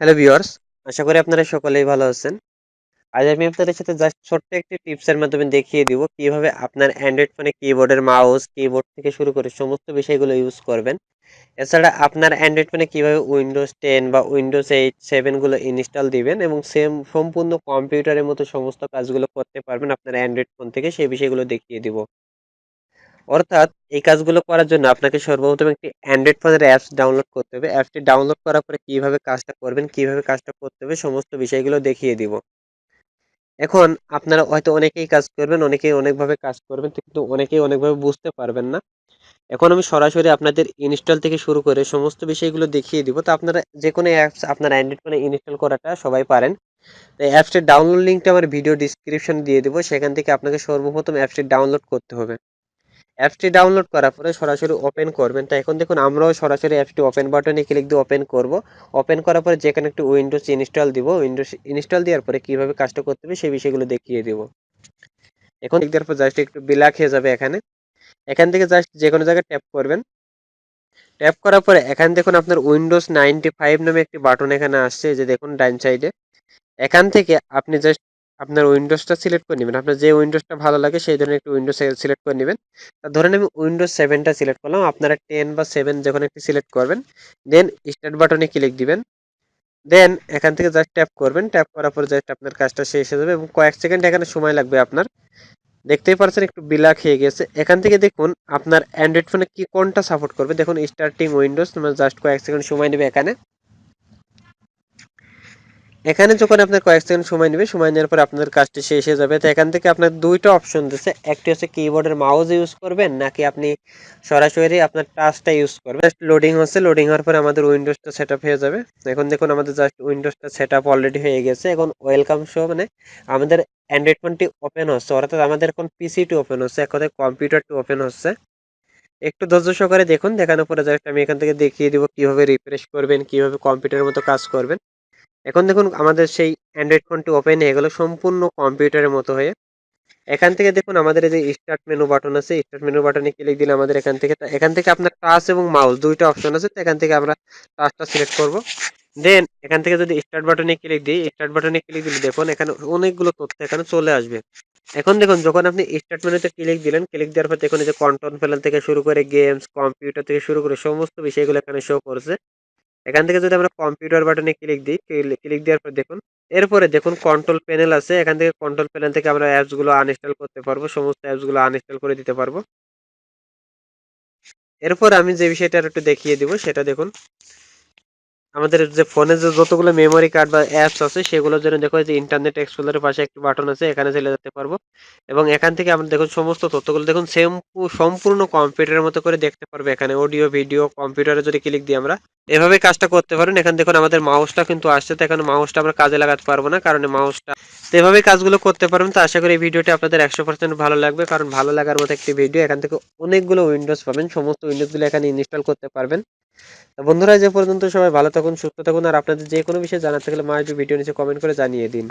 Hello viewers, আশা করি আপনারা সকলেই ভালো আছেন। আজ আমি আপনাদের সাথে জাস্ট ছোট্ট একটি টিপসের মাধ্যমে দেখিয়ে দিব কিভাবে আপনার অ্যান্ড্রয়েড ফোনে কিবোর্ডের মাউস, কিবোর্ড থেকে শুরু করে সমস্ত বিষয়গুলো ইউজ করবেন। এছাড়া আপনার অ্যান্ড্রয়েড ফোনে কিভাবে উইন্ডোজ 10 বা উইন্ডোজ 8, 7 গুলো ইনস্টল দিবেন এবং সম্পূর্ণ কম্পিউটারের মতো সমস্ত কাজগুলো করতে পারবেন আপনার অ্যান্ড্রয়েড ফোন থেকে সেই বিষয়গুলো দেখিয়ে দিব। অর্থাৎ এই কাজগুলো করার জন্য আপনাকে সর্বপ্রথম একটি অ্যান্ড্রয়েড ফোনের অ্যাপস ডাউনলোড করতে হবে। অ্যাপসটি ডাউনলোড করার পরে কিভাবে কাজটা করবেন, কিভাবে কাজটা করতে হবে সমস্ত বিষয়গুলো দেখিয়ে দিব। এখন আপনারা হয়তো অনেকেই কাজ করবেন, অনেকেই অনেকভাবে কাজ করবেন কিন্তু অনেকেই অনেকভাবে বুঝতে পারবেন না। এখন আমি সরাসরি আপনাদের ইনস্টল থেকে শুরু করে সমস্ত বিষয়গুলো দেখিয়ে দিব। তো আপনারা যেকোনো অ্যাপস আপনার অ্যান্ড্রয়েড ফোনে ইনস্টল করাটা সবাই পারেন। তো অ্যাপসটির ডাউনলোড লিঙ্কটা আমার ভিডিও ডিসক্রিপশনে দিয়ে দেবো। সেখান থেকে আপনাকে সর্বপ্রথম অ্যাপসটি ডাউনলোড করতে হবে। অ্যাপসটি ডাউনলোড করার পরে সরাসরি ওপেন করবেন। তো এখন দেখুন আমরাও সরাসরি অ্যাপসটি ওপেন বাটনে ক্লিক দিয়ে ওপেন করব। ওপেন করার পরে যেখানে একটু উইন্ডোজ ইনস্টল দিব, উইন্ডোজ ইনস্টল দেওয়ার পরে কিভাবে কাজটা করতে হবে সেই বিষয়গুলো দেখিয়ে দিব। এখন দেওয়ার পর জাস্ট একটু ব্ল্যাক হয়ে যাবে এখানে। এখান থেকে জাস্ট যে কোনো জায়গায় ট্যাপ করবেন। ট্যাপ করার পরে এখানে দেখুন আপনার উইন্ডোজ 95 নামে একটি বাটন এখানে আসছে, যে দেখুন ডান সাইডে। এখান থেকে আপনি জাস্ট আপনার উইন্ডোজটা সিলেক্ট করে নেবেন। আপনার যে উইন্ডোজটা ভালো লাগে সেই ধরনের একটি উইন্ডোজ সিলেক্ট করে নেবেন। ধরেন আমি উইন্ডোজ 7টা সিলেক্ট করলাম, আপনারা 10 বা 7 যখন একটি সিলেক্ট করবেন, দেন স্টার্ট বাটনে ক্লিক দিবেন। দেন এখান থেকে জাস্ট ট্যাপ করবেন। ট্যাপ করার পর জাস্ট আপনার কাজটা শেষ হয়ে যাবে এবং কয়েক সেকেন্ড এখানে সময় লাগবে আপনার। দেখতেই পারছেন একটু ব্ল্যাক হয়ে গেছে। এখান থেকে দেখুন আপনার অ্যান্ড্রয়েড ফোনে কি কোনটা সাপোর্ট করবে। দেখুন স্টার্টিং উইন্ডোজ, তোমার জাস্ট কয়েক সেকেন্ড সময় নেবে এখানে। এখানে যখন আপনার কয়েক সেকেন্ড সময় নেবে, সময় নেওয়ার পর আপনাদের কাজটি শেষ হয়ে যাবে। তো এখান থেকে আপনার দুইটা অপশন দিচ্ছে, একটি হচ্ছে কিবোর্ডের মাউস ইউজ করবেন নাকি আপনি সরাসরি আপনার টাচটা ইউজ করবেন। লোডিং হচ্ছে, লোডিং হওয়ার পরে আমাদের উইন্ডোজটা সেট আপ হয়ে যাবে। এখন দেখুন আমাদের জাস্ট উইন্ডোজটা সেট আপ অলরেডি হয়ে গেছে। এখন ওয়েলকাম শো মানে আমাদের অ্যান্ড্রয়েড ফোনটি ওপেন হচ্ছে, অর্থাৎ আমাদের এখন পিসিটি ওপেন হচ্ছে, এক কথায় কম্পিউটারটি ওপেন হচ্ছে। একটু ধৈর্য সহকারে দেখুন। দেখানোর পরে জাস্ট আমি এখান থেকে দেখিয়ে দিব কিভাবে রিফ্রেশ করবেন, কিভাবে কম্পিউটারের মতো কাজ করবেন। এখন দেখুন আমাদের সেই অ্যান্ড্রয়েড ফোনটি ওপেন হয়ে গেল সম্পূর্ণ কম্পিউটারের মতো হয়ে। এখান থেকে দেখুন আমাদের এই যে স্টার্ট মেনু বাটন আছে, স্টার্ট মেনু বাটনে ক্লিক দিলে আমাদের এখান থেকে আপনার টাচ এবং মাউস দুইটা অপশন আছে। তো এখান থেকে আমরা টাচটা সিলেক্ট করব। দেন এখান থেকে যদি স্টার্ট বাটনে ক্লিক দিই, স্টার্ট বাটনে ক্লিক দিলে দেখুন এখানে অনেকগুলো তথ্য এখানে চলে আসবে। এখন দেখুন যখন আপনি স্টার্ট মেনুতে ক্লিক দিলেন, ক্লিক দেওয়ার পর দেখুন এই যে কন্ট্রোল প্যানেল থেকে শুরু করে গেমস, কম্পিউটার থেকে শুরু করে সমস্ত বিষয়গুলো এখানে শো করছে। এখান থেকে যদি আমরা কম্পিউটার বাটনে ক্লিক দিই, ক্লিক দেওয়ার পর দেখুন এরপরে দেখুন কন্ট্রোল প্যানেল আছে। এখান থেকে কন্ট্রোল প্যানেল থেকে আমরা অ্যাপস গুলো আনইনস্টল করতে পারবো, সমস্ত অ্যাপস গুলো আনইনস্টল করে দিতে পারবো। এরপর আমি যে বিষয়টা আর একটু দেখিয়ে দিব সেটা দেখুন, আমাদের যে ফোনে যে যতগুলো মেমোরি কার্ড বা অ্যাপস আছে সেগুলোর জন্য দেখো যে ইন্টারনেট এক্সপ্লোরের পাশে একটি বাটন আছে, এখানে চলে যেতে পারবো এবং এখান থেকে আমরা দেখুন সমস্ত তথ্যগুলো দেখুন সম্পূর্ণ কম্পিউটারের মতো করে দেখতে পারবো। এখানে অডিও ভিডিও কম্পিউটারে যদি ক্লিক দিই আমরা এভাবে কাজটা করতে পারেন। এখানে দেখুন আমাদের মাউসটা কিন্তু আসছে, তো এখানে মাউসটা আমরা কাজে লাগাতে পারবো না, কারণ মাউসটা তো এভাবে কাজগুলো করতে পারবেন। তো আশা করি এই ভিডিওটি আপনাদের 100% ভালো লাগবে, কারণ ভালো লাগার মতো একটি ভিডিও। এখান থেকে অনেকগুলো উইন্ডোজ পাবেন, সমস্ত উইন্ডোজগুলো এখানে ইনস্টল করতে পারবেন। তো বন্ধুরা যে পর্যন্ত সবাই ভালো থাকুন, সুস্থ থাকুন, আর আপনাদের যে কোনো বিষয়ে জানার থাকলে মাঝে ভিডিও নিচে কমেন্ট করে জানিয়ে দিন।